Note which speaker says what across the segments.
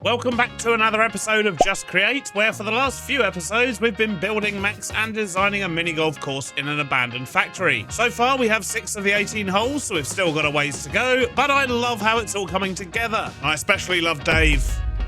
Speaker 1: Welcome back to another episode of Just Create, where for the last few episodes we've been building mechs and designing a mini golf course in an abandoned factory. So far we have 6 of the 18 holes, so we've still got a ways to go, but I love how it's all coming together. I especially love Dave.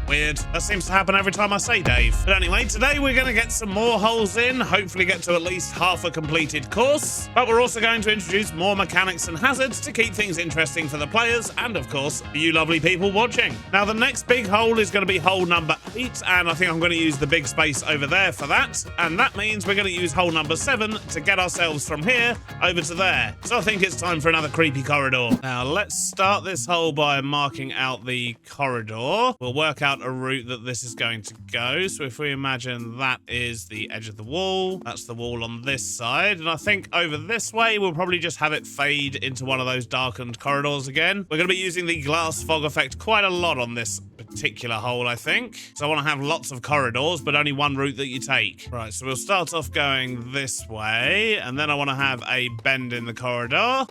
Speaker 1: Weird. That seems to happen every time I say Dave. But anyway, today we're going to get some more holes in, hopefully get to at least half a completed course. But we're also going to introduce more mechanics and hazards to keep things interesting for the players and, of course, for you lovely people watching. Now, the next big hole is going to be hole number 8, and I think I'm going to use the big space over there for that. And that means we're going to use hole number 7 to get ourselves from here over to there. So I think it's time for another creepy corridor. Now, let's start this hole by marking out the corridor. We'll work out a route that this is going to go. So if we imagine that is the edge of the wall, that's the wall on this side, and I think over this way we'll probably just have it fade into one of those darkened corridors again. We're going to be using the glass fog effect quite a lot on this particular hole, I think. So I want to have lots of corridors, but only one route that you take. Right, so we'll start off going this way, and then I want to have a bend in the corridor.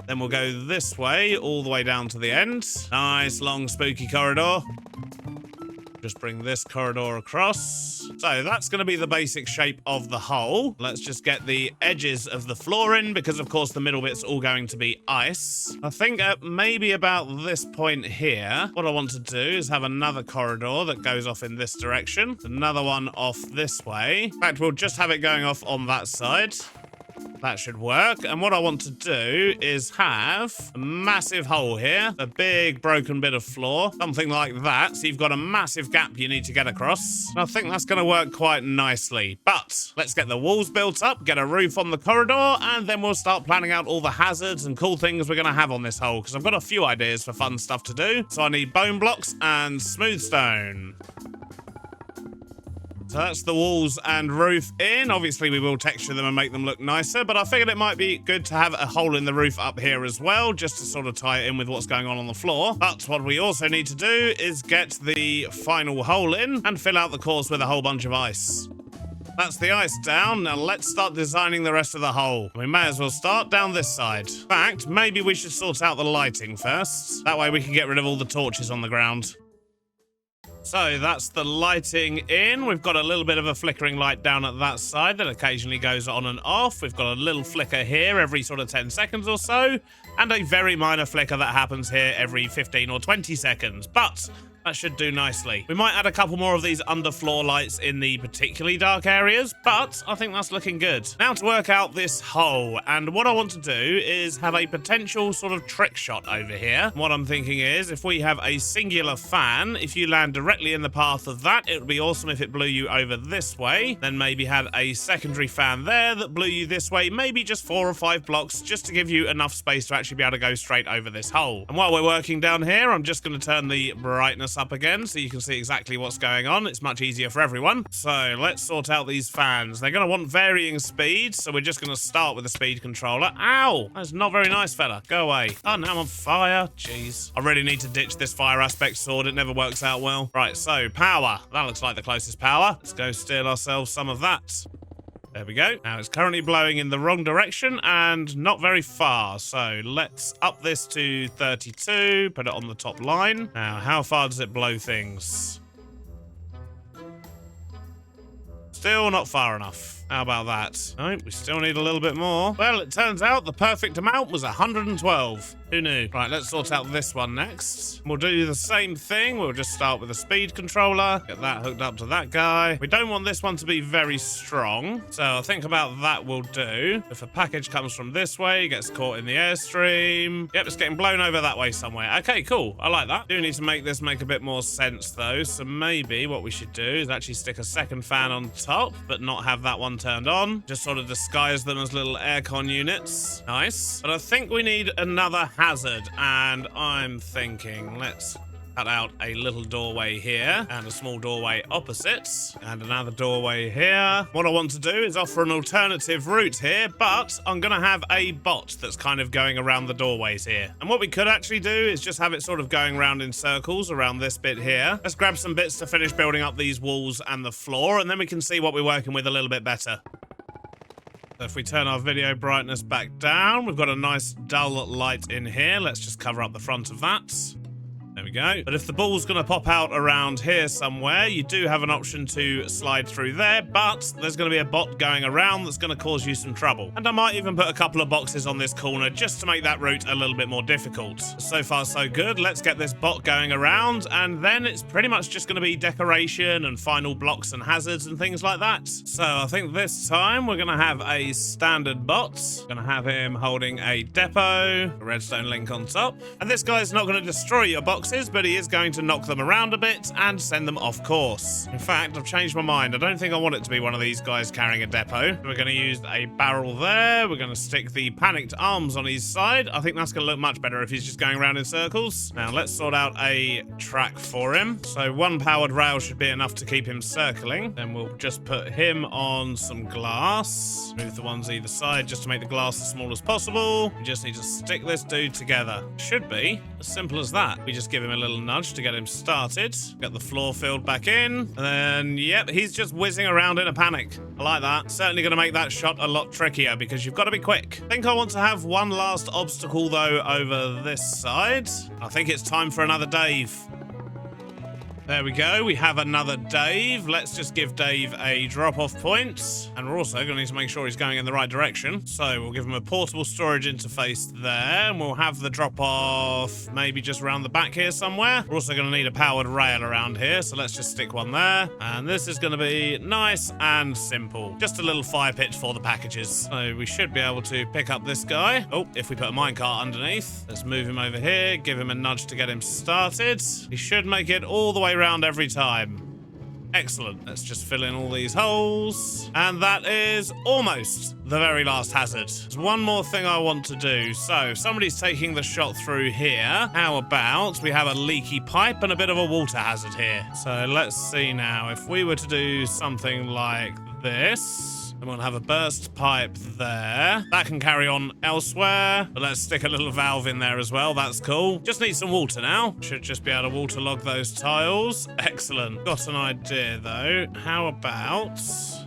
Speaker 1: Then we'll go this way, all the way down to the end. Nice, long, spooky corridor. Just bring this corridor across. So that's going to be the basic shape of the hole. Let's just get the edges of the floor in, because of course the middle bit's all going to be ice. I think at maybe about this point here, what I want to do is have another corridor that goes off in this direction. Another one off this way. In fact, we'll just have it going off on that side. That should work. And what I want to do is have a massive hole here, a big broken bit of floor, something like that. So you've got a massive gap you need to get across. And I think that's going to work quite nicely. But let's get the walls built up, get a roof on the corridor, and then we'll start planning out all the hazards and cool things we're going to have on this hole, because I've got a few ideas for fun stuff to do. So I need bone blocks and smooth stone. So that's the walls and roof in. Obviously, we will texture them and make them look nicer, but I figured it might be good to have a hole in the roof up here as well, just to sort of tie it in with what's going on the floor. But what we also need to do is get the final hole in and fill out the course with a whole bunch of ice. That's the ice down. Now let's start designing the rest of the hole. We may as well start down this side. In fact, maybe we should sort out the lighting first. That way we can get rid of all the torches on the ground. So that's the lighting in. We've got a little bit of a flickering light down at that side that occasionally goes on and off. We've got a little flicker here every sort of 10 seconds or so, and a very minor flicker that happens here every 15 or 20 seconds. But that should do nicely. We might add a couple more of these underfloor lights in the particularly dark areas, but I think that's looking good. Now to work out this hole, and what I want to do is have a potential sort of trick shot over here. What I'm thinking is, if we have a singular fan, if you land directly in the path of that, it would be awesome if it blew you over this way. Then maybe had a secondary fan there that blew you this way, maybe just 4 or 5 blocks, just to give you enough space to actually be able to go straight over this hole. And while we're working down here, I'm just going to turn the brightness up again so you can see exactly what's going on. It's much easier for everyone. So let's sort out these fans. They're going to want varying speeds, so we're just going to start with the speed controller. Ow! That's not very nice, fella. Go away. Oh, now I'm on fire. Jeez. I really need to ditch this fire aspect sword. It never works out well. Right, so power. That looks like the closest power. Let's go steal ourselves some of that. There we go. Now it's currently blowing in the wrong direction and not very far. So let's up this to 32, put it on the top line. Now, how far does it blow things? Still not far enough. How about that? No, we still need a little bit more. Well, it turns out the perfect amount was 112. Who knew? Right, let's sort out this one next. We'll do the same thing. We'll just start with a speed controller. Get that hooked up to that guy. We don't want this one to be very strong, so I think about that will do. If a package comes from this way, gets caught in the airstream. Yep, it's getting blown over that way somewhere. Okay, cool. I like that. Do need to make this make a bit more sense, though, so maybe what we should do is actually stick a second fan on top, but not have that one turned on. Just sort of disguise them as little aircon units. Nice. But I think we need another hazard, and I'm thinking let's cut out a little doorway here and a small doorway opposite and another doorway here. What I want to do is offer an alternative route here, but I'm gonna have a bot that's kind of going around the doorways here. And what we could actually do is just have it sort of going around in circles around this bit here. Let's grab some bits to finish building up these walls and the floor, and then we can see what we're working with a little bit better. So if we turn our video brightness back down, we've got a nice dull light in here. Let's just cover up the front of that. There we go. But if the ball's going to pop out around here somewhere, you do have an option to slide through there, but there's going to be a bot going around that's going to cause you some trouble. And I might even put a couple of boxes on this corner just to make that route a little bit more difficult. So far, so good. Let's get this bot going around, and then it's pretty much just going to be decoration and final blocks and hazards and things like that. So I think this time we're going to have a standard bot. Going to have him holding a depot, a redstone link on top. And this guy's not going to destroy your boxes, but he is going to knock them around a bit and send them off course. In fact, I've changed my mind. I don't think I want it to be one of these guys carrying a depot. We're going to use a barrel there. We're going to stick the panicked arms on his side. I think that's going to look much better if he's just going around in circles. Now let's sort out a track for him. So one powered rail should be enough to keep him circling. Then we'll just put him on some glass. Move the ones either side just to make the glass as small as possible. We just need to stick this dude together. Should be as simple as that. We just give him a little nudge to get him started. Get the floor filled back in. And then, yep, he's just whizzing around in a panic. I like that. Certainly going to make that shot a lot trickier because you've got to be quick. I think I want to have one last obstacle, though, over this side. I think it's time for another Dave. There we go. We have another Dave. Let's just give Dave a drop-off point. And we're also going to need to make sure he's going in the right direction. So we'll give him a portable storage interface there. And we'll have the drop-off maybe just around the back here somewhere. We're also going to need a powered rail around here. So let's just stick one there. And this is going to be nice and simple. Just a little fire pit for the packages. So we should be able to pick up this guy. Oh, if we put a minecart underneath. Let's move him over here. Give him a nudge to get him started. He should make it all the way around every time. Excellent. Let's just fill in all these holes. And that is almost the very last hazard. There's one more thing I want to do. So somebody's taking the shot through here. How about we have a leaky pipe and a bit of a water hazard here? So let's see now. If we were to do something like this, and we'll have a burst pipe there. That can carry on elsewhere. But let's stick a little valve in there as well. That's cool. Just need some water now. Should just be able to waterlog those tiles. Excellent. Got an idea though. How about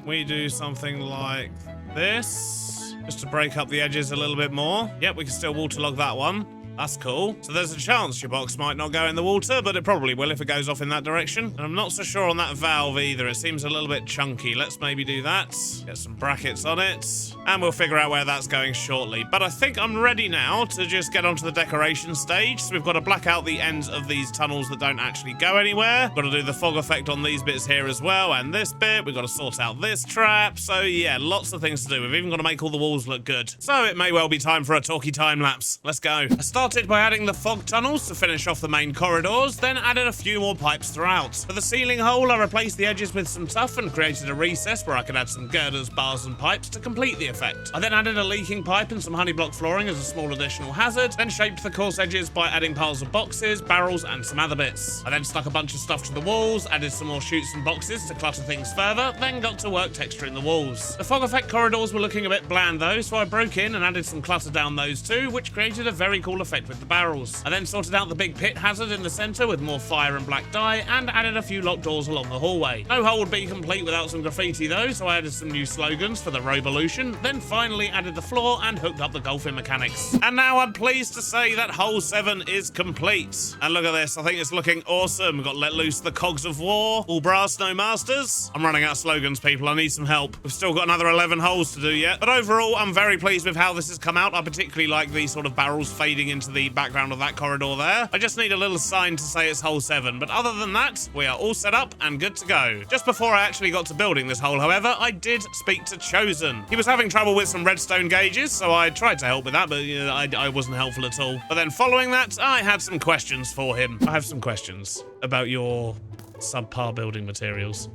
Speaker 1: we do something like this? Just to break up the edges a little bit more. Yep, we can still waterlog that one. That's cool. So there's a chance your box might not go in the water, but it probably will if it goes off in that direction. And I'm not so sure on that valve either. It seems a little bit chunky. Let's maybe do that. Get some brackets on it. And we'll figure out where that's going shortly. But I think I'm ready now to just get onto the decoration stage. So we've got to black out the ends of these tunnels that don't actually go anywhere. Got to do the fog effect on these bits here as well. And this bit. We've got to sort out this trap. So yeah, lots of things to do. We've even got to make all the walls look good. So it may well be time for a talkie time lapse. Let's go. I started by adding the fog tunnels to finish off the main corridors, then added a few more pipes throughout. For the ceiling hole, I replaced the edges with some tuff and created a recess where I could add some girders, bars and pipes to complete the effect. I then added a leaking pipe and some honey block flooring as a small additional hazard, then shaped the course edges by adding piles of boxes, barrels and some other bits. I then stuck a bunch of stuff to the walls, added some more chutes and boxes to clutter things further, then got to work texturing the walls. The fog effect corridors were looking a bit bland though, so I broke in and added some clutter down those too, which created a very cool effect with the barrels. I then sorted out the big pit hazard in the center with more fire and black dye and added a few locked doors along the hallway. No hole would be complete without some graffiti though, so I added some new slogans for the Rovolution, then finally added the floor and hooked up the golfing mechanics. And now I'm pleased to say that hole 7 is complete. And look at this, I think it's looking awesome. We've got let loose the cogs of war, all brass, no masters. I'm running out of slogans, people, I need some help. We've still got another 11 holes to do yet, but overall I'm very pleased with how this has come out. I particularly like these sort of barrels fading into the background of that corridor there. I just need a little sign to say it's hole 7, but other than that, we are all set up and good to go. Just before I actually got to building this hole, however, I did speak to Chosen. He was having trouble with some redstone gauges, so I tried to help with that, but I wasn't helpful at all. But then following that, I had some questions for him. I have some questions about your subpar building materials.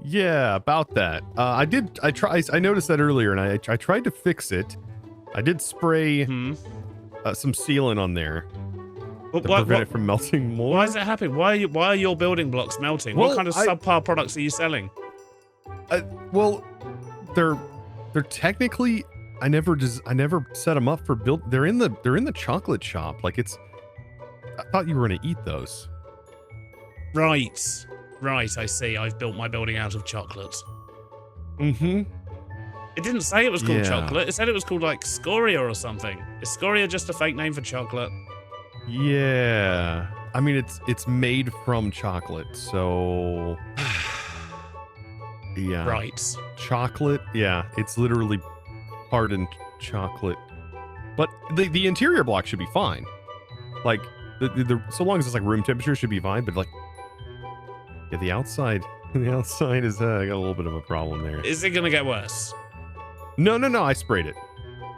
Speaker 2: Yeah, about that. I noticed that earlier, and I tried to fix it. I did spray some sealant on there to prevent it from melting more.
Speaker 1: Why is it happening? Why are your building blocks melting?
Speaker 2: Well,
Speaker 1: what kind of subpar products are you selling?
Speaker 2: Well, they're technically I never set them up for build. They're in the chocolate shop. Like I thought you were gonna eat those.
Speaker 1: Right, I see. I've built my building out of chocolate.
Speaker 2: Mm-hmm.
Speaker 1: It didn't say it was called chocolate. It said it was called like Scoria or something. Is Scoria just a fake name for chocolate?
Speaker 2: Yeah. I mean, it's made from chocolate, so yeah.
Speaker 1: Right.
Speaker 2: Chocolate, yeah. It's literally hardened chocolate, but the interior block should be fine. Like so long as it's like room temperature should be fine. But like, yeah, the outside is got a little bit of a problem there.
Speaker 1: Is it gonna get worse?
Speaker 2: No. I sprayed it.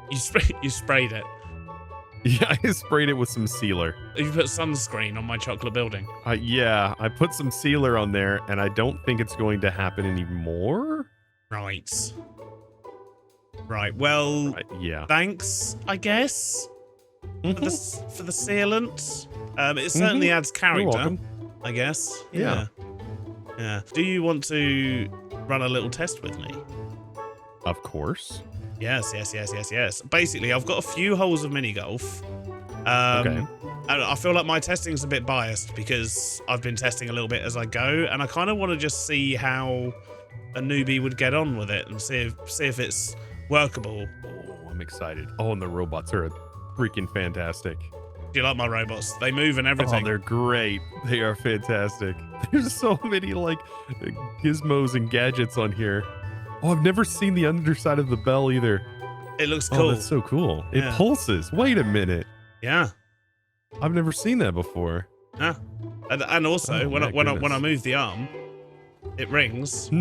Speaker 1: You sprayed it.
Speaker 2: Yeah, I sprayed it with some sealer.
Speaker 1: You put sunscreen on my chocolate building.
Speaker 2: Yeah, I put some sealer on there, and I don't think it's going to happen anymore.
Speaker 1: Right. Well,
Speaker 2: yeah.
Speaker 1: Thanks, I guess, for the sealant. It certainly adds character, I guess. Yeah. Do you want to run a little test with me?
Speaker 2: Of course.
Speaker 1: Yes. Basically, I've got a few holes of mini golf. And I feel like my testing's a bit biased because I've been testing a little bit as I go, and I kind of want to just see how a newbie would get on with it and see if it's workable.
Speaker 2: Oh, I'm excited. Oh, and the robots are freaking fantastic.
Speaker 1: Do you like my robots? They move and everything.
Speaker 2: Oh, they're great. They are fantastic. There's so many like gizmos and gadgets on here. Oh, I've never seen the underside of the bell either.
Speaker 1: It looks cool.
Speaker 2: Oh, that's so cool. It pulses. Wait a minute.
Speaker 1: Yeah.
Speaker 2: I've never seen that before.
Speaker 1: Yeah. And also, when I move the arm, it rings.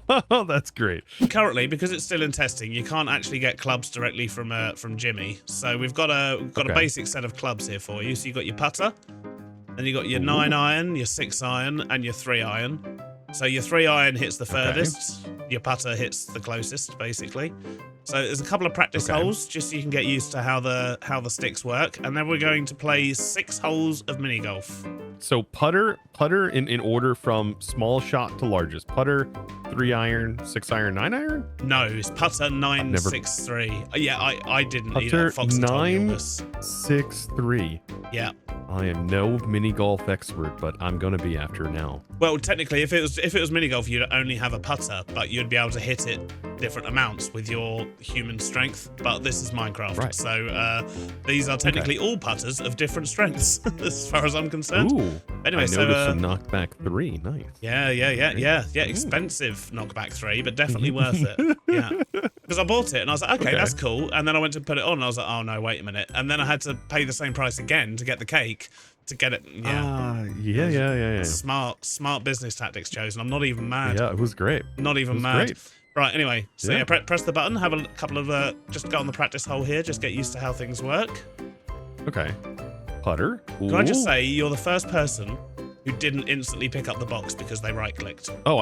Speaker 2: Oh, that's great.
Speaker 1: Currently, because it's still in testing, you can't actually get clubs directly from Jimmy. So we've got a basic set of clubs here for you. So you've got your putter, and you got your 9-iron, your 6-iron, and your 3-iron. So your 3-iron hits the furthest, your putter hits the closest, basically. So there's a couple of practice holes just so you can get used to how the sticks work, and then we're going to play 6 holes of mini golf.
Speaker 2: So putter in order from small shot to largest. Putter, 3-iron, 6-iron, 9-iron?
Speaker 1: No, it's putter 9, 6, 3. Yeah, I didn't
Speaker 2: putter
Speaker 1: either. Foxy
Speaker 2: 9, 6, 3.
Speaker 1: Yeah.
Speaker 2: I am no mini golf expert, but I'm gonna be after now.
Speaker 1: Well, technically, if it was mini golf, you'd only have a putter, but you'd be able to hit it different amounts with your human strength. But this is Minecraft, right. So these are technically all putters of different strengths, as far as I'm concerned.
Speaker 2: Ooh.
Speaker 1: Anyway,
Speaker 2: I noticed a knockback 3. Nice.
Speaker 1: Yeah. Expensive knockback 3, but definitely worth it. Yeah. Because I bought it and I was like, okay, that's cool. And then I went to put it on and I was like, oh no, wait a minute. And then I had to pay the same price again to get the cake to get it. Yeah. Smart business tactics, Chosen. I'm not even mad.
Speaker 2: Yeah, it was great.
Speaker 1: Not even mad. Great. Right, anyway, so press the button, have a couple of, just go on the practice hole here, just get used to how things work.
Speaker 2: Okay. Putter. Ooh.
Speaker 1: Can I just say, you're the first person who didn't instantly pick up the box because they right-clicked.
Speaker 2: Oh, I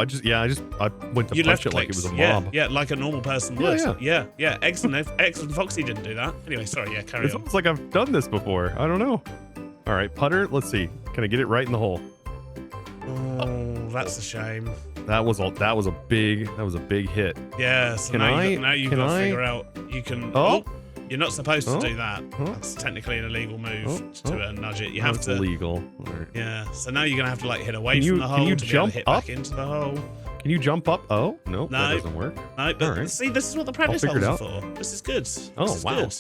Speaker 2: went to punch it like it was a mob.
Speaker 1: Yeah, like a normal person would. Yeah. Eggs and Foxy didn't do that. Anyway, sorry, carry on.
Speaker 2: It's almost like I've done this before. I don't know. All right, putter, let's see. Can I get it right in the hole?
Speaker 1: Oh, that's a shame.
Speaker 2: That was a big hit.
Speaker 1: Yeah, so now you've got to figure out you can. Oh, you're not supposed to do that. That's technically an illegal move to nudge it. You have to.
Speaker 2: Illegal.
Speaker 1: Right. Yeah, so now you're gonna have to like hit away from the hole to be able to hit back into the hole.
Speaker 2: Can you jump up? Oh, no, that doesn't work.
Speaker 1: No, but see, this is what the practice holes are for. This is good. Good.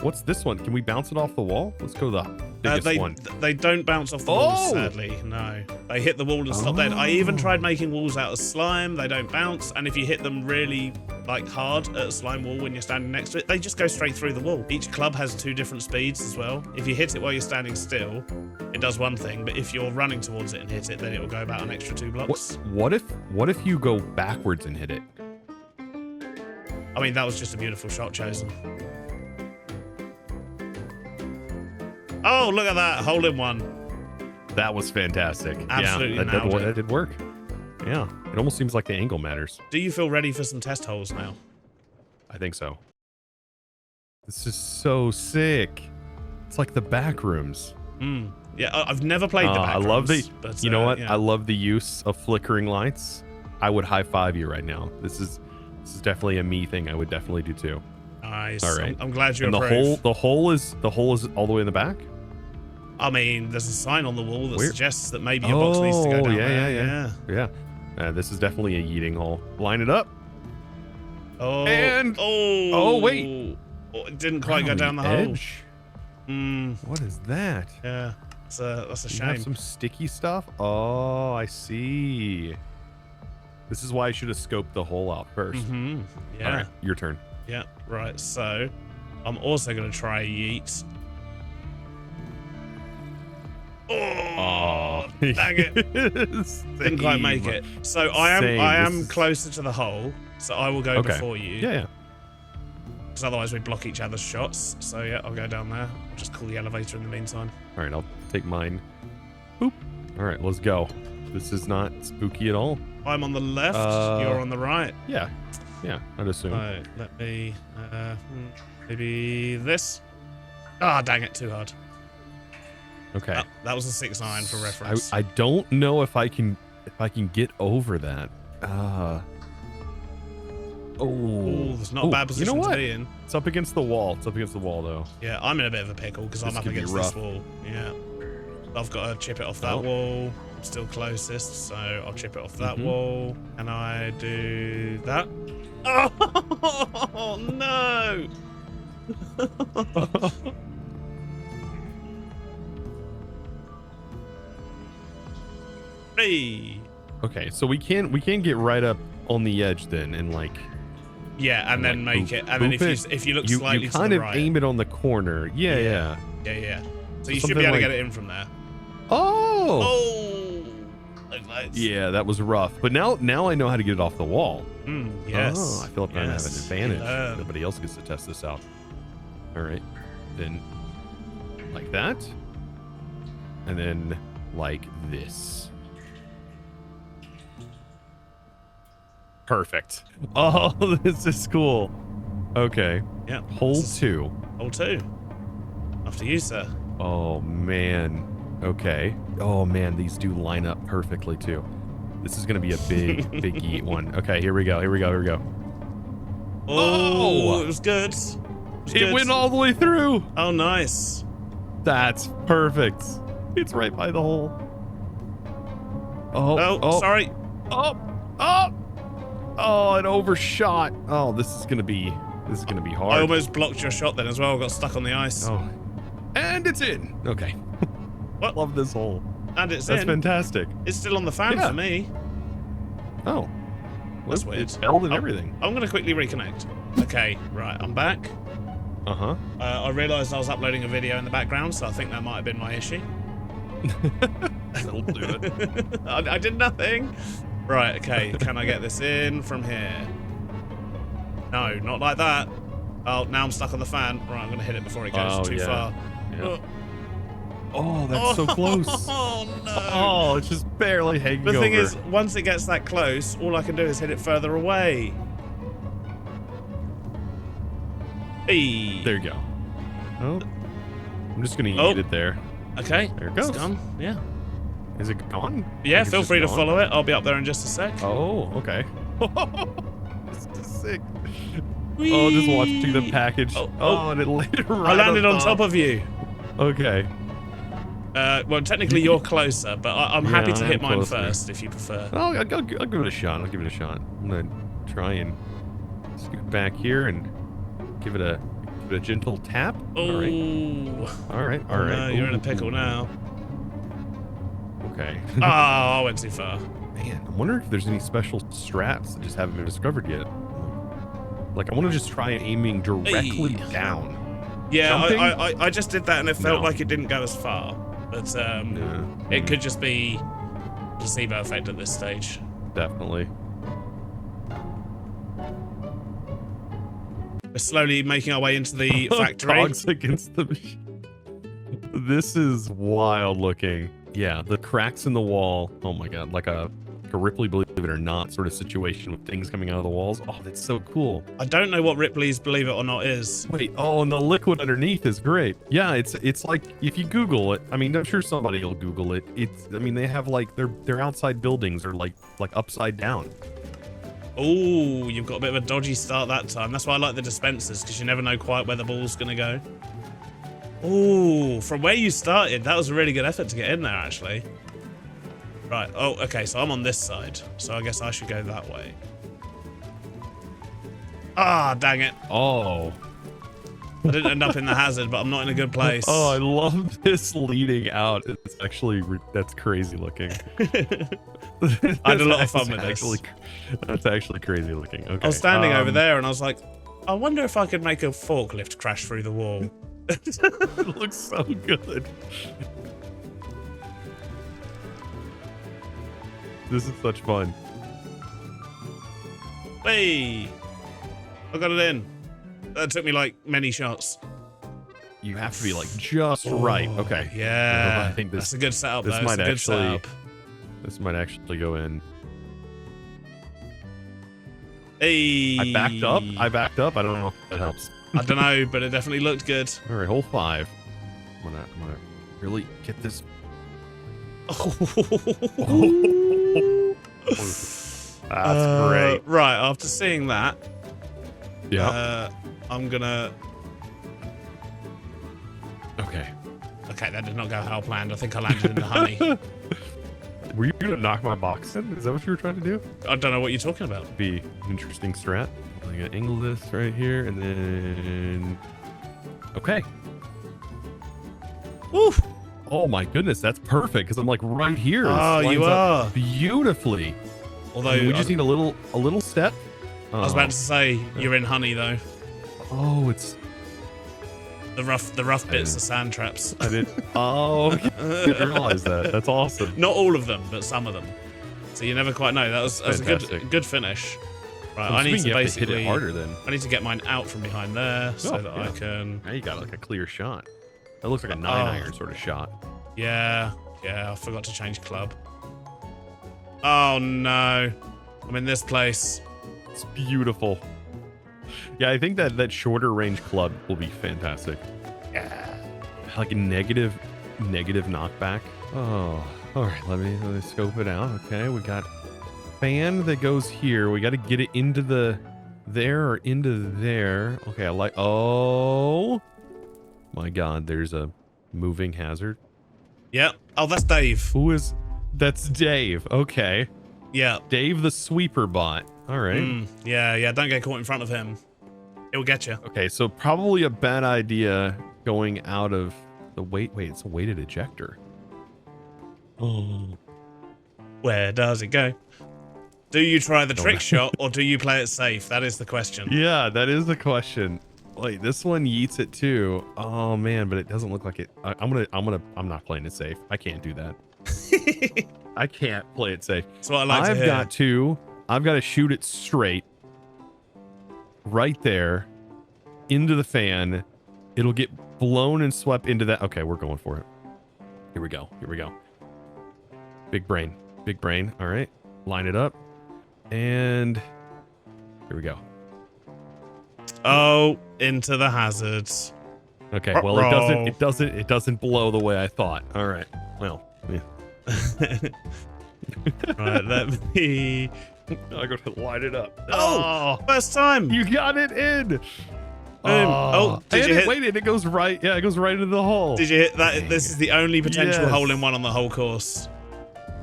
Speaker 2: What's this one? Can we bounce it off the wall? Let's go to the biggest one.
Speaker 1: They don't bounce off the walls, sadly. No. They hit the wall and stop dead. I even tried making walls out of slime. They don't bounce. And if you hit them really like hard at a slime wall when you're standing next to it, they just go straight through the wall. Each club has 2 different speeds as well. If you hit it while you're standing still, it does one thing. But if you're running towards it and hit it, then it will go about an extra 2 blocks.
Speaker 2: What if you go backwards and hit it?
Speaker 1: I mean, that was just a beautiful shot, Chosen. Oh, look at that. Hole in one.
Speaker 2: That was fantastic.
Speaker 1: Absolutely.
Speaker 2: Yeah, that did work. Yeah. It almost seems like the angle matters.
Speaker 1: Do you feel ready for some test holes now?
Speaker 2: I think so. This is so sick. It's like the back rooms.
Speaker 1: Yeah, I've never played the back rooms.
Speaker 2: I love you know what? Yeah. I love the use of flickering lights. I would high five you right now. This is definitely a me thing. I would definitely do too.
Speaker 1: Nice.
Speaker 2: All right.
Speaker 1: I'm glad you
Speaker 2: approve. The hole is all the way in the back?
Speaker 1: I mean, there's a sign on the wall that suggests that maybe your box needs to go down there.
Speaker 2: Yeah. This is definitely a yeeting hole. Line it up.
Speaker 1: Oh.
Speaker 2: And
Speaker 1: oh
Speaker 2: wait.
Speaker 1: It didn't quite go down the hole.
Speaker 2: What is that?
Speaker 1: Yeah, that's a
Speaker 2: You
Speaker 1: shame.
Speaker 2: have some sticky stuff? Oh, I see. This is why I should have scoped the hole out first.
Speaker 1: Yeah.
Speaker 2: All right, your turn.
Speaker 1: Yeah, right. So, I'm also going to try yeet. Oh, dang it. Didn't quite make it. So I am closer to the hole, so I will go before you.
Speaker 2: Yeah.
Speaker 1: Because otherwise we block each other's shots. So yeah, I'll go down there. I'll just call the elevator in the meantime.
Speaker 2: All right, I'll take mine. Boop. All right, let's go. This is not spooky at all.
Speaker 1: I'm on the left, you're on the right.
Speaker 2: Yeah, I'd assume.
Speaker 1: So let me, maybe this. Ah, dang it, too hard.
Speaker 2: Okay.
Speaker 1: That was a 6 iron for reference.
Speaker 2: I don't know if I can get over that.
Speaker 1: There's not a bad position to be in.
Speaker 2: It's up against the wall. It's up against the wall, though.
Speaker 1: Yeah, I'm in a bit of a pickle because I'm up against this wall. Yeah. I've got to chip it off that wall. I'm still closest, so I'll chip it off that wall. And I do that. Oh, no! Hey.
Speaker 2: Okay, so we can get right up on the edge then, and like.
Speaker 1: Yeah, and then make it. And then if you look slightly to the right,
Speaker 2: you kind of aim it on the corner. Yeah.
Speaker 1: So you should be able to get it in from there.
Speaker 2: Oh. Yeah, that was rough. But now I know how to get it off the wall.
Speaker 1: Yes.
Speaker 2: Oh, I feel like I have an advantage. Nobody else gets to test this out. All right. Then like that. And then like this. Perfect. Oh, this is cool. Okay.
Speaker 1: Yeah.
Speaker 2: Hole 2.
Speaker 1: Hole 2. After you, sir.
Speaker 2: Oh, man. Okay. Oh, man, these do line up perfectly, too. This is going to be a big eat one. Okay, here we go.
Speaker 1: Oh, it was good.
Speaker 2: It went all the way through.
Speaker 1: Oh, nice.
Speaker 2: That's perfect. It's right by the hole.
Speaker 1: Oh, sorry.
Speaker 2: Oh, it overshot. Oh, this is gonna be hard.
Speaker 1: I almost blocked your shot then as well. I got stuck on the ice.
Speaker 2: Oh, and it's in. Okay.
Speaker 1: What?
Speaker 2: Love this hole.
Speaker 1: And it's
Speaker 2: That's fantastic.
Speaker 1: It's still on the fan for me.
Speaker 2: Oh,
Speaker 1: that's weird.
Speaker 2: It's held and everything.
Speaker 1: I'm gonna quickly reconnect. Okay, right. I'm back. I realised I was uploading a video in the background, so I think that might have been my issue.
Speaker 2: That'll do it.
Speaker 1: I did nothing. Right, okay, can I get this in from here? No, not like that. Oh, now I'm stuck on the fan. Right, I'm going to hit it before it goes too far.
Speaker 2: Yeah. Oh, that's so close.
Speaker 1: Oh, no.
Speaker 2: Oh, it's just barely hanging over.
Speaker 1: The thing is, once it gets that close, all I can do is hit it further away. Hey.
Speaker 2: There you go. Oh, I'm just going to eat it there.
Speaker 1: Okay.
Speaker 2: There it goes.
Speaker 1: It's gone. Yeah.
Speaker 2: Is it gone?
Speaker 1: Yeah, feel free to follow it. I'll be up there in just a sec.
Speaker 2: Oh, okay. This is sick. Whee! Oh, just watching the package. Oh, and it landed right
Speaker 1: I landed on top of you.
Speaker 2: Okay.
Speaker 1: Well, technically you're closer, but I'm happy to hit mine first if you prefer.
Speaker 2: Oh, I'll give it a shot. I'm gonna try and scoot back here and give it a gentle tap.
Speaker 1: Oh.
Speaker 2: All right.
Speaker 1: No, you're in a pickle now.
Speaker 2: Okay.
Speaker 1: Oh, I went too far.
Speaker 2: Man, I'm wondering if there's any special strats that just haven't been discovered yet. Like, I want to just try aiming directly down.
Speaker 1: Yeah, I just did that and it felt like it didn't go as far. But it could just be placebo effect at this stage.
Speaker 2: Definitely.
Speaker 1: We're slowly making our way into the factory.
Speaker 2: Dogs against the machine. This is wild looking. Yeah, the cracks in the wall. Oh my god, like a Ripley Believe It or Not sort of situation with things coming out of the walls. Oh, that's so cool.
Speaker 1: I don't know what Ripley's Believe It or Not is.
Speaker 2: Wait, and the liquid underneath is great. Yeah, it's like if you Google it, I mean, I'm sure somebody will Google it. They have like their outside buildings are like upside down.
Speaker 1: Oh, you've got a bit of a dodgy start that time. That's why I like the dispensers, because you never know quite where the ball's gonna go. Oh, from where you started, that was a really good effort to get in there, actually. Right, oh, okay, so I'm on this side, so I guess I should go that way. Ah, dang it.
Speaker 2: Oh.
Speaker 1: I didn't end up in the hazard, but I'm not in a good place.
Speaker 2: Oh, I love this leading out. It's actually, that's crazy looking.
Speaker 1: I had a lot of fun with this.
Speaker 2: That's actually crazy looking. Okay.
Speaker 1: I was standing over there and I was like, I wonder if I could make a forklift crash through the wall.
Speaker 2: It looks so good. This is such fun.
Speaker 1: Hey, I got it in. That took me like many shots.
Speaker 2: You have to be like just right. Okay.
Speaker 1: Yeah.
Speaker 2: I think
Speaker 1: that's a good setup.
Speaker 2: This
Speaker 1: though.
Speaker 2: might
Speaker 1: It's a good
Speaker 2: actually.
Speaker 1: setup.
Speaker 2: This might actually go in.
Speaker 1: Hey.
Speaker 2: I backed up. I don't know if that helps.
Speaker 1: I don't know, but it definitely looked good.
Speaker 2: All right, hole 5. I'm gonna really get this. That's great.
Speaker 1: Right, after seeing that,
Speaker 2: Yeah.
Speaker 1: I'm gonna.
Speaker 2: Okay.
Speaker 1: Okay, that did not go how planned. I think I landed in the honey.
Speaker 2: Were you gonna knock my box in? Is that what you were trying to do?
Speaker 1: I don't know what you're talking about.
Speaker 2: Be an interesting strat. I'm gonna angle this right here, and then. Okay.
Speaker 1: Woo!
Speaker 2: Oh my goodness, that's perfect because I'm like right here.
Speaker 1: Oh,
Speaker 2: This
Speaker 1: you
Speaker 2: lines up
Speaker 1: are
Speaker 2: beautifully.
Speaker 1: Although
Speaker 2: we just need a little step.
Speaker 1: I was about to say you're in honey though.
Speaker 2: Oh, it's
Speaker 1: the rough bits are sand traps.
Speaker 2: I didn't. Oh, okay. I didn't realize that. That's awesome.
Speaker 1: Not all of them, but some of them. So you never quite know. That was a good finish. Right, I need to basically
Speaker 2: hit it harder then.
Speaker 1: I need to get mine out from behind there so that I can.
Speaker 2: Now you got like a clear shot. That looks like a 9-iron sort of shot.
Speaker 1: Yeah, I forgot to change club. Oh no, I'm in this place.
Speaker 2: It's beautiful. Yeah, I think that shorter range club will be fantastic.
Speaker 1: Yeah,
Speaker 2: like a negative knockback. Oh, all right. Let me scope it out. Okay, we got fan that goes here. We got to get it into there or into there. Okay, I like. Oh my God, there's a moving hazard.
Speaker 1: Yeah. Oh, that's Dave.
Speaker 2: Who is? That's Dave. Okay.
Speaker 1: Yeah.
Speaker 2: Dave the sweeper bot. All right.
Speaker 1: Yeah. Don't get caught in front of him. It will get you.
Speaker 2: Okay, so probably a bad idea going out of the weight. Wait, it's a weighted ejector. Oh.
Speaker 1: Where does it go? Do you try the trick shot or do you play it safe? That is the question.
Speaker 2: Yeah, that is the question. Wait, this one yeets it too. Oh man, but it doesn't look like it. I'm not playing it safe. I can't do that. I can't play it safe.
Speaker 1: That's what I like to hear.
Speaker 2: I've got to shoot it straight. Right there. Into the fan. It'll get blown and swept into that. Okay, we're going for it. Here we go. Big brain. All right. Line it up. And here we go.
Speaker 1: Oh, into the hazards.
Speaker 2: Okay, well it doesn't blow the way I thought. All right. Well, yeah.
Speaker 1: Right, let me
Speaker 2: I got to line it up.
Speaker 1: Oh, first time.
Speaker 2: You got it in.
Speaker 1: Boom. Oh, did you hit?
Speaker 2: Wait, it goes right. Yeah, it goes right into the hole.
Speaker 1: Did you hit that? This is the only potential hole in one on the whole course.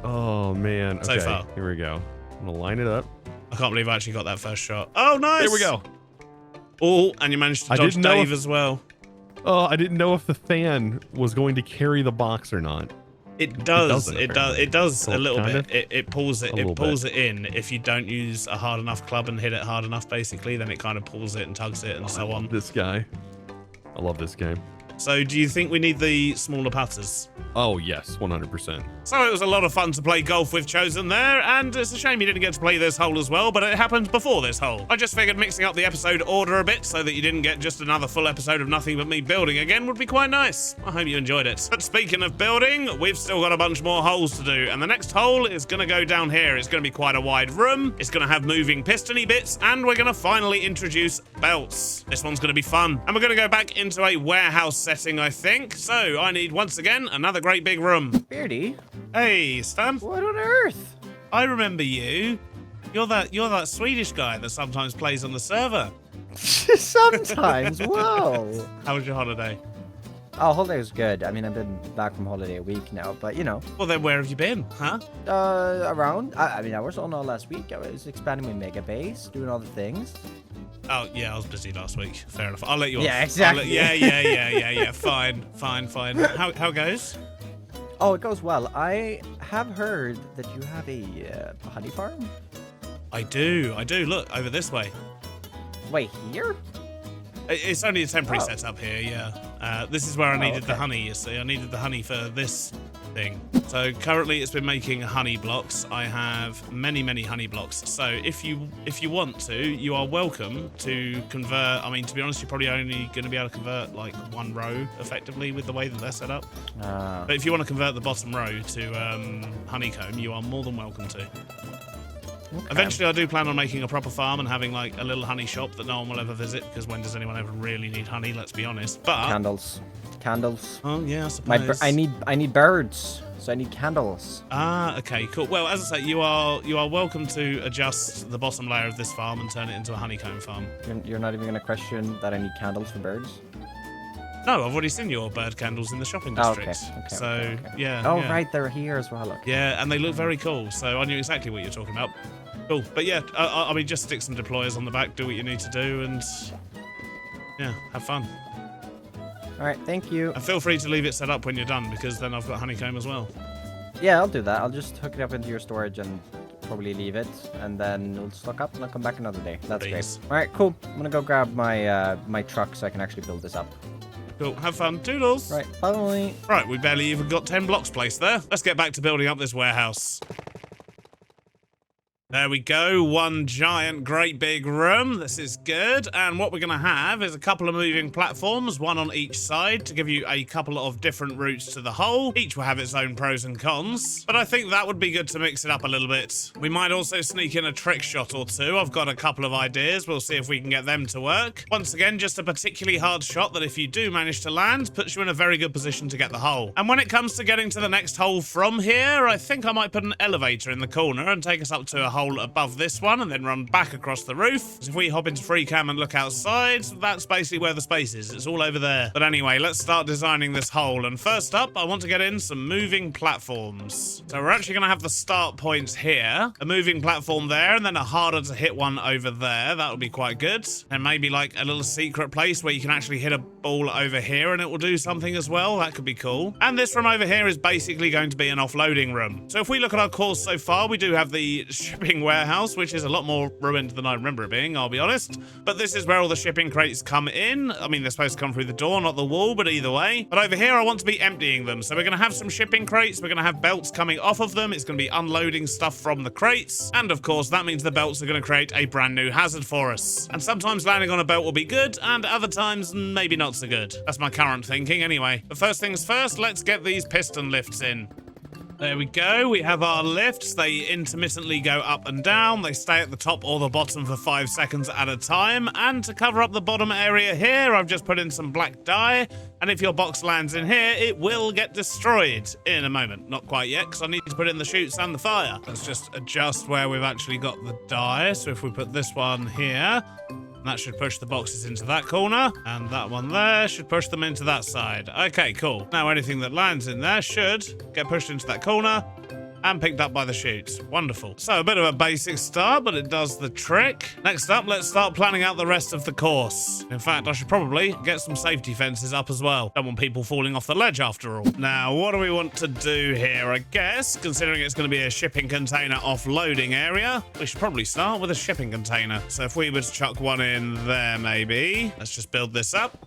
Speaker 2: Oh man. Okay,
Speaker 1: so far.
Speaker 2: Here we go. I'm gonna line it up.
Speaker 1: I can't believe I actually got that first shot. Oh, nice.
Speaker 2: There we go.
Speaker 1: Oh, and you managed to dodge Dave as well.
Speaker 2: Oh, I didn't know if the fan was going to carry the box or not.
Speaker 1: It does. It does a little bit. It pulls it. It pulls it in. If you don't use a hard enough club and hit it hard enough, basically, then it kind of pulls it and tugs it and so on.
Speaker 2: This guy. I love this game.
Speaker 1: So, do you think we need the smaller putters?
Speaker 2: Oh, yes, 100%.
Speaker 1: So it was a lot of fun to play golf with Chosen there, and it's a shame you didn't get to play this hole as well, but it happened before this hole. I just figured mixing up the episode order a bit so that you didn't get just another full episode of nothing but me building again would be quite nice. I hope you enjoyed it. But speaking of building, we've still got a bunch more holes to do, and the next hole is going to go down here. It's going to be quite a wide room, it's going to have moving pistony bits, and we're going to finally introduce belts. This one's going to be fun. And we're going to go back into a warehouse setting, I think. So I need, once again, another great big room.
Speaker 3: Beardy?
Speaker 1: Hey, Stan.
Speaker 3: What on earth?
Speaker 1: I remember you. You're that Swedish guy that sometimes plays on the server.
Speaker 3: Sometimes. Whoa.
Speaker 1: How was your holiday?
Speaker 3: Oh, holiday was good. I mean, I've been back from holiday a week now, but you know.
Speaker 1: Well, then where have you been, huh?
Speaker 3: Around. I mean, I was on all last week. I was expanding my mega base, doing all the things.
Speaker 1: Oh, yeah, I was busy last week. Fair enough. I'll let you off.
Speaker 3: Yeah, exactly.
Speaker 1: Yeah. Fine. How goes?
Speaker 3: Oh, it goes well. I have heard that you have a honey farm.
Speaker 1: I do. Look, over this way.
Speaker 3: Wait, here?
Speaker 1: It's only a temporary setup here, yeah. This is where I needed the honey, you see. I needed the honey for this thing. So currently it's been making honey blocks. I have many honey blocks. So if you want to, you are welcome to convert. I mean, to be honest, you're probably only going to be able to convert like one row effectively with the way that they're set up. But if you want to convert the bottom row to honeycomb, you are more than welcome to. Okay. Eventually, I do plan on making a proper farm and having like a little honey shop that no one will ever visit, because when does anyone ever really need honey? Let's be honest. But
Speaker 3: candles. Oh
Speaker 1: yeah, I suppose.
Speaker 3: I need birds, so I need candles.
Speaker 1: Ah, okay, cool. Well, as I say, you are welcome to adjust the bottom layer of this farm and turn it into a honeycomb farm.
Speaker 3: You're not even going to question that I need candles for birds?
Speaker 1: No, I've already seen your bird candles in the shopping district. Okay. Yeah.
Speaker 3: Oh,
Speaker 1: yeah.
Speaker 3: right, they're here as well. Okay.
Speaker 1: Yeah, and they look very cool. So I knew exactly what you're talking about. Cool. But yeah, I mean, just stick some deployers on the back, do what you need to do, and yeah, have fun.
Speaker 3: All right, thank you.
Speaker 1: And feel free to leave it set up when you're done, because then I've got honeycomb as well.
Speaker 3: Yeah, I'll do that. I'll just hook it up into your storage and probably leave it, and then we'll stock up and I'll come back another day. That's great. All right, cool. I'm gonna go grab my my truck so I can actually build this up.
Speaker 1: Cool. Have fun. Toodles.
Speaker 3: Right, bye.
Speaker 1: Right, we barely even got 10 blocks placed there. Let's get back to building up this warehouse. There we go, one giant, great big room. This is good. And what we're going to have is a couple of moving platforms, one on each side, to give you a couple of different routes to the hole. Each will have its own pros and cons, but I think that would be good to mix it up a little bit. We might also sneak in a trick shot or two. I've got a couple of ideas. We'll see if we can get them to work. Once again, just a particularly hard shot that if you do manage to land, puts you in a very good position to get the hole. And when it comes to getting to the next hole from here, I think I might put an elevator in the corner and take us up to a hole above this one and then run back across the roof. So if we hop into free cam and look outside, that's basically where the space is. It's all over there. But anyway, let's start designing this hole. And first up, I want to get in some moving platforms. So we're actually going to have the start points here, a moving platform there, and then a harder to hit one over there. That would be quite good. And maybe like a little secret place where you can actually hit a ball over here and it will do something as well. That could be cool. And this room over here is basically going to be an offloading room. So if we look at our course so far, we do have the shipping warehouse, which is a lot more ruined than I remember it being, I'll be honest. But this is where all the shipping crates come in. I mean, they're supposed to come through the door, not the wall, but either way. But over here, I want to be emptying them. So we're going to have some shipping crates. We're going to have belts coming off of them. It's going to be unloading stuff from the crates. And of course, that means the belts are going to create a brand new hazard for us. And sometimes landing on a belt will be good, and other times, maybe not so good. That's my current thinking anyway. But first things first, let's get these piston lifts in. There we go. We have our lifts. They intermittently go up and down. They stay at the top or the bottom for 5 seconds at a time. And to cover up the bottom area here, I've just put in some black dye. And if your box lands in here, it will get destroyed in a moment. Not quite yet, because I need to put in the chutes and the fire. Let's just adjust where we've actually got the dye. So if we put this one here, that should push the boxes into that corner, and that one there should push them into that side. Okay, cool. Now anything that lands in there should get pushed into that corner and picked up by the chutes. Wonderful. So a bit of a basic start, but it does the trick. Next up, let's start planning out the rest of the course. In fact, I should probably get some safety fences up as well. Don't want people falling off the ledge after all. Now, what do we want to do here? I guess, considering it's going to be a shipping container offloading area, we should probably start with a shipping container. So if we were to chuck one in there, maybe. Let's just build this up.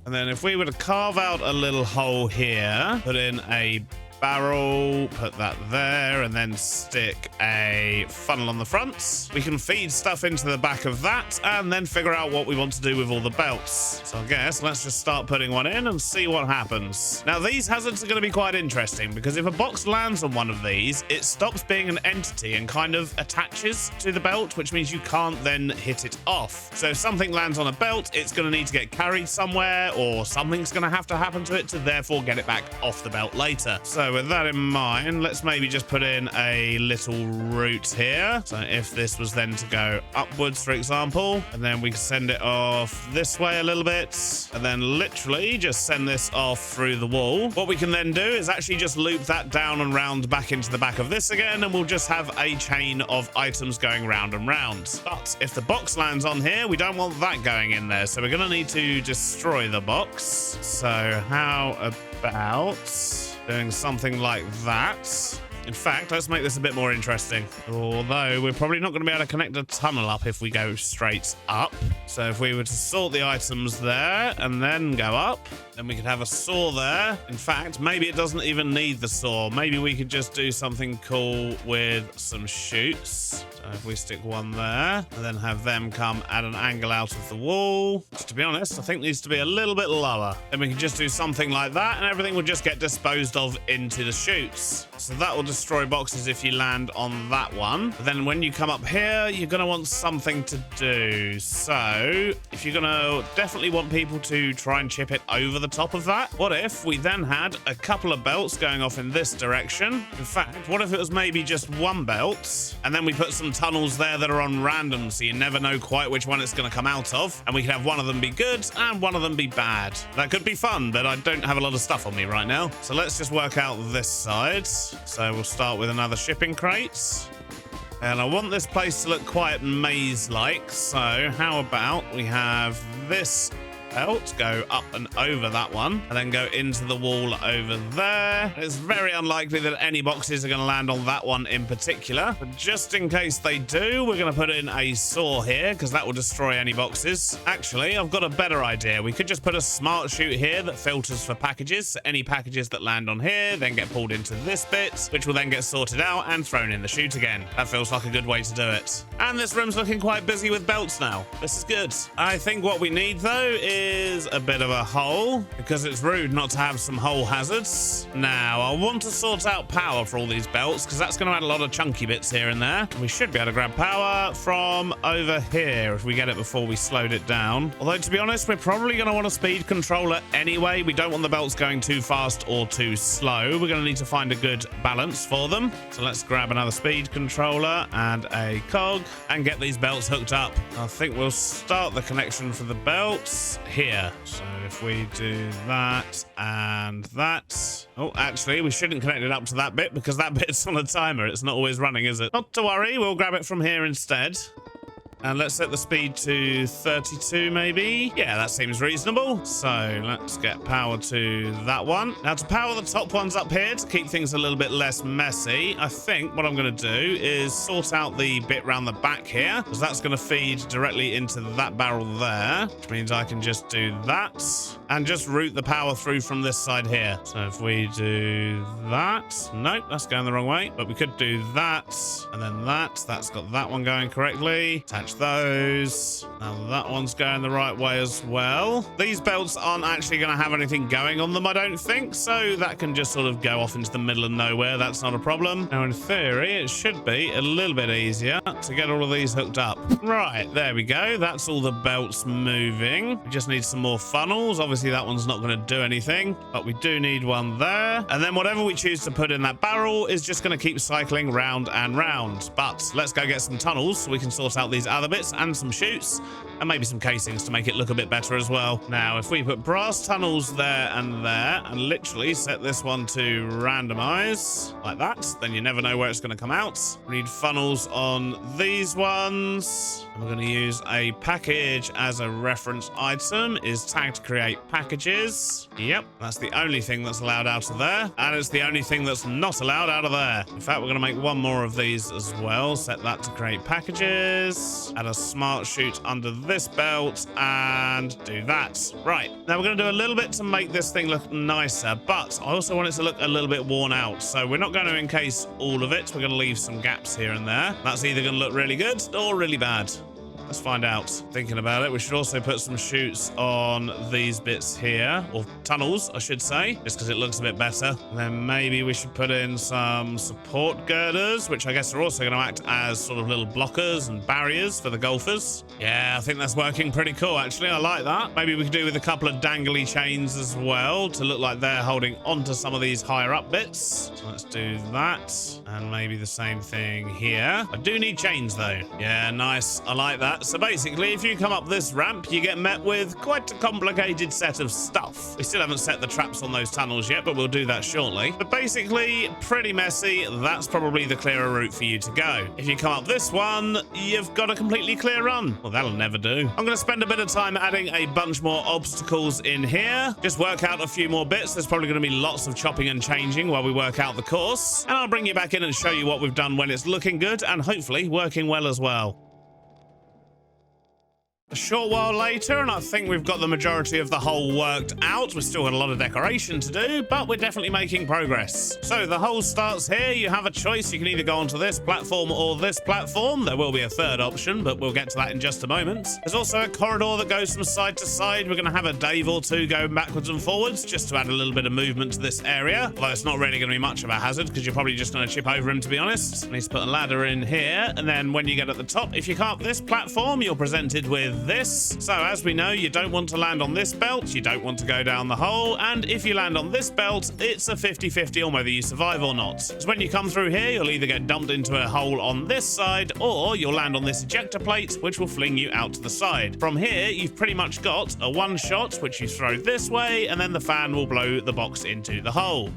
Speaker 1: And then if we were to carve out a little hole here, put in a barrel, put that there, and then stick a funnel on the front. We can feed stuff into the back of that and then figure out what we want to do with all the belts. So I guess let's just start putting one in and see what happens. Now these hazards are going to be quite interesting because if a box lands on one of these, it stops being an entity and kind of attaches to the belt, which means you can't then hit it off. So if something lands on a belt, it's going to need to get carried somewhere, or something's going to have to happen to it to therefore get it back off the belt later. So So with that in mind, let's maybe just put in a little route here. So if this was then to go upwards, for example, and then we can send it off this way a little bit, and then literally just send this off through the wall. What we can then do is actually just loop that down and round back into the back of this again, and we'll just have a chain of items going round and round. But if the box lands on here, we don't want that going in there, so we're going to need to destroy the box. So how about doing something like that? In fact, let's make this a bit more interesting. Although we're probably not going to be able to connect a tunnel up if we go straight up. So if we were to sort the items there and then go up, then we could have a saw there. In fact, maybe it doesn't even need the saw. Maybe we could just do something cool with some chutes. So if we stick one there and then have them come at an angle out of the wall, which, to be honest, I think needs to be a little bit lower. Then we can just do something like that and everything will just get disposed of into the chutes. So that will destroy boxes if you land on that one. But then when you come up here, you're going to want something to do. So if you're going to definitely want people to try and chip it over the top of that, what if we then had a couple of belts going off in this direction? In fact, what if it was maybe just one belt and then we put some tunnels there that are on random, so you never know quite which one it's going to come out of, and we could have one of them be good and one of them be bad. That could be fun, but I don't have a lot of stuff on me right now. So let's just work out this side. So we'll start with another shipping crate. And I want this place to look quite maze-like. So how about we have this belt go up and over that one and then go into the wall over there. It's very unlikely that any boxes are going to land on that one in particular, but just in case they do, we're going to put in a saw here because that will destroy any boxes. Actually, I've got a better idea. We could just put a smart chute here that filters for packages. So any packages that land on here then get pulled into this bit, which will then get sorted out and thrown in the chute again. That feels like a good way to do it. And this room's looking quite busy with belts now. This is good. I think what we need though is a bit of a hole, because it's rude not to have some hole hazards. Now, I want to sort out power for all these belts, because that's going to add a lot of chunky bits here and there. We should be able to grab power from over here if we get it before we slowed it down. Although, to be honest, we're probably going to want a speed controller anyway. We don't want the belts going too fast or too slow. We're going to need to find a good balance for them. So let's grab another speed controller and a cog and get these belts hooked up. I think we'll start the connection for the belts here. So if we do that and that. Oh, actually, we shouldn't connect it up to that bit because that bit's on a timer. It's not always running, is it? Not to worry, we'll grab it from here instead. And let's set the speed to 32 maybe. Yeah, that seems reasonable. So let's get power to that one. Now to power the top ones up here to keep things a little bit less messy, I think what I'm going to do is sort out the bit around the back here, because that's going to feed directly into that barrel there, which means I can just do that and just route the power through from this side here. So if we do that, nope, that's going the wrong way, but we could do that and then that. That's got that one going correctly. Attach those. Now that one's going the right way as well. These belts aren't actually going to have anything going on them, I don't think, so that can just sort of go off into the middle of nowhere. That's not a problem. Now in theory it should be a little bit easier to get all of these hooked up. Right, there we go. That's all the belts moving. We just need some more funnels. Obviously that one's not going to do anything, but we do need one there. And then whatever we choose to put in that barrel is just going to keep cycling round and round. But let's go get some tunnels so we can sort out these other bits and some chutes and maybe some casings to make it look a bit better as well. Now if we put brass tunnels there and literally set this one to randomize like that, then you never know where it's going to come out. We need funnels on these ones. We're going to use a package as a reference item. Is tagged create packages. Yep, that's the only thing that's allowed out of there, and it's the only thing that's not allowed out of there. In fact, we're going to make one more of these as well. Set that to create packages. Add a smart chute under this belt and do that. Right, now we're going to do a little bit to make this thing look nicer, but I also want it to look a little bit worn out. So we're not going to encase all of it. We're going to leave some gaps here and there. That's either going to look really good or really bad. Let's find out. Thinking about it, we should also put some chutes on these bits here, or tunnels, I should say, just because it looks a bit better. And then maybe we should put in some support girders, which I guess are also going to act as sort of little blockers and barriers for the golfers. Yeah, I think that's working pretty cool, actually. I like that. Maybe we could do with a couple of dangly chains as well to look like they're holding onto some of these higher up bits. So let's do that. And maybe the same thing here. I do need chains, though. Yeah, nice. I like that. So basically, if you come up this ramp, you get met with quite a complicated set of stuff. We still haven't set the traps on those tunnels yet, but we'll do that shortly. But basically, pretty messy. That's probably the clearer route for you to go. If you come up this one, you've got a completely clear run. Well, that'll never do. I'm going to spend a bit of time adding a bunch more obstacles in here. Just work out a few more bits. There's probably going to be lots of chopping and changing while we work out the course. And I'll bring you back in and show you what we've done when it's looking good and hopefully working well as well. A short while later, and I think we've got the majority of the hole worked out. We've still got a lot of decoration to do, but we're definitely making progress. So the hole starts here. You have a choice. You can either go onto this platform or this platform. There will be a third option, but we'll get to that in just a moment. There's also a corridor that goes from side to side. We're going to have a Dave or two going backwards and forwards just to add a little bit of movement to this area. Although it's not really going to be much of a hazard because you're probably just going to chip over him, to be honest. I need to put a ladder in here, and then when you get at the top, if you can't this platform, you're presented with this. So as we know, you don't want to land on this belt, you don't want to go down the hole, and if you land on this belt, it's a 50-50 on whether you survive or not. So when you come through here, you'll either get dumped into a hole on this side, or you'll land on this ejector plate, which will fling you out to the side. From here, you've pretty much got a one shot, which you throw this way, and then the fan will blow the box into the hole.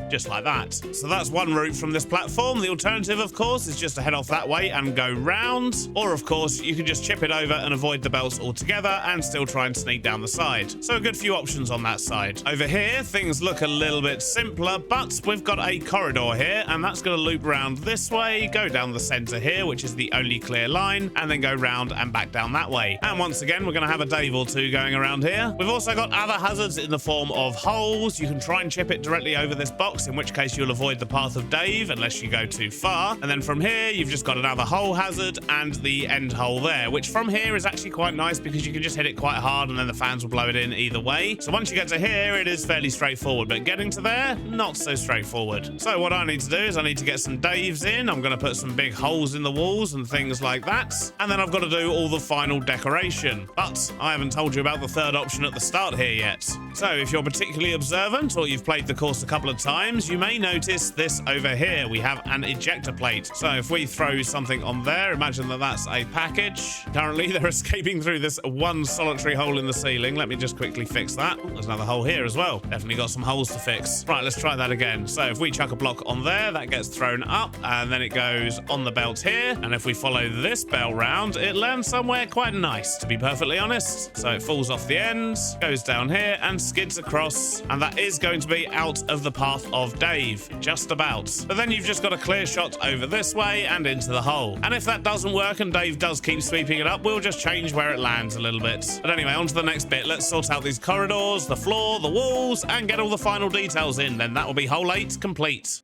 Speaker 1: Just like that. So that's one route from this platform. The alternative, of course, is just to head off that way and go round. Or, of course, you can just chip it over and avoid the belts altogether and still try and sneak down the side. So a good few options on that side. Over here, things look a little bit simpler, but we've got a corridor here, and that's going to loop round this way, go down the center here, which is the only clear line, and then go round and back down that way. And once again, we're going to have a Dave or two going around here. We've also got other hazards in the form of holes. You can try and chip it directly over this box, in which case you'll avoid the path of Dave unless you go too far. And then from here, you've just got another hole hazard and the end hole there, which from here is actually quite nice because you can just hit it quite hard and then the fans will blow it in either way. So once you get to here, it is fairly straightforward, but getting to there, not so straightforward. So what I need to do is I need to get some Daves in. I'm going to put some big holes in the walls and things like that. And then I've got to do all the final decoration. But I haven't told you about the third option at the start here yet. So if you're particularly observant or you've played the course a couple of times, you may notice this over here. We have an ejector plate. So if we throw something on there, imagine that that's a package. Currently, they're escaping through this one solitary hole in the ceiling. Let me just quickly fix that. Oh, there's another hole here as well. Definitely got some holes to fix. Right, let's try that again. So if we chuck a block on there, that gets thrown up, and then it goes on the belt here. And if we follow this belt round, it lands somewhere quite nice, to be perfectly honest. So it falls off the end, goes down here, and skids across. And that is going to be out of the path of Dave. Just about. But then you've just got a clear shot over this way and into the hole. And if that doesn't work and Dave does keep sweeping it up, we'll just change where it lands a little bit. But anyway, on to the next bit. Let's sort out these corridors, the floor, the walls, and get all the final details in. Then that will be hole 8 complete.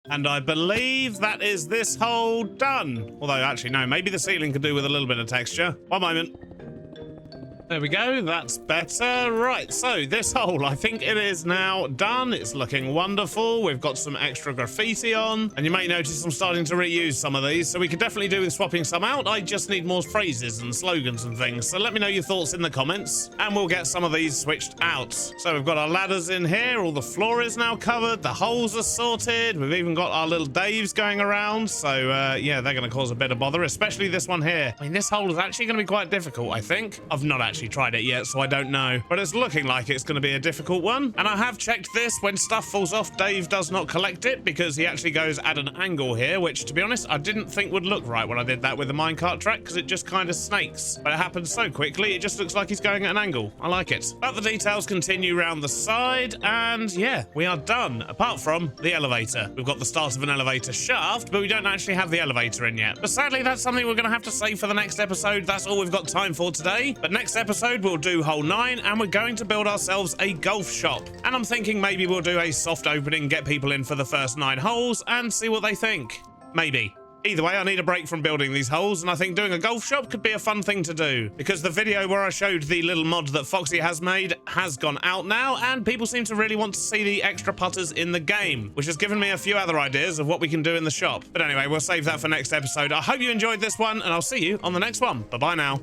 Speaker 1: And I believe that is this hole done. Although, actually, no, maybe the ceiling could do with a little bit of texture. One moment. There we go, that's better. Right, so this hole, I think it is now done. It's looking wonderful. We've got some extra graffiti on, and you may notice I'm starting to reuse some of these, so we could definitely do with swapping some out. I just need more phrases and slogans and things, so let me know your thoughts in the comments, and we'll get some of these switched out. So we've got our ladders in here, all the floor is now covered, the holes are sorted, we've even got our little Daves going around, so yeah, they're going to cause a bit of bother, especially this one here. I mean, this hole is actually going to be quite difficult, I think. I've not actually tried it yet, so I don't know, but it's looking like it's going to be a difficult one. And I have checked this. When stuff falls off, Dave does not collect it because he actually goes at an angle here, which, to be honest, I didn't think would look right when I did that with the minecart track because it just kind of snakes. But it happens so quickly, it just looks like he's going at an angle. I like it. But the details continue around the side, and yeah, we are done, apart from the elevator. We've got the start of an elevator shaft, but we don't actually have the elevator in yet. But sadly, that's something we're going to have to save for the next episode. That's all we've got time for today. But next episode, we'll do hole 9, and we're going to build ourselves a golf shop. And I'm thinking maybe we'll do a soft opening, get people in for the first 9 holes, and see what they think. Maybe. Either way, I need a break from building these holes, and I think doing a golf shop could be a fun thing to do, because the video where I showed the little mod that Foxy has made has gone out now, and people seem to really want to see the extra putters in the game, which has given me a few other ideas of what we can do in the shop. But anyway, we'll save that for next episode. I hope you enjoyed this one, and I'll see you on the next one. Bye-bye now.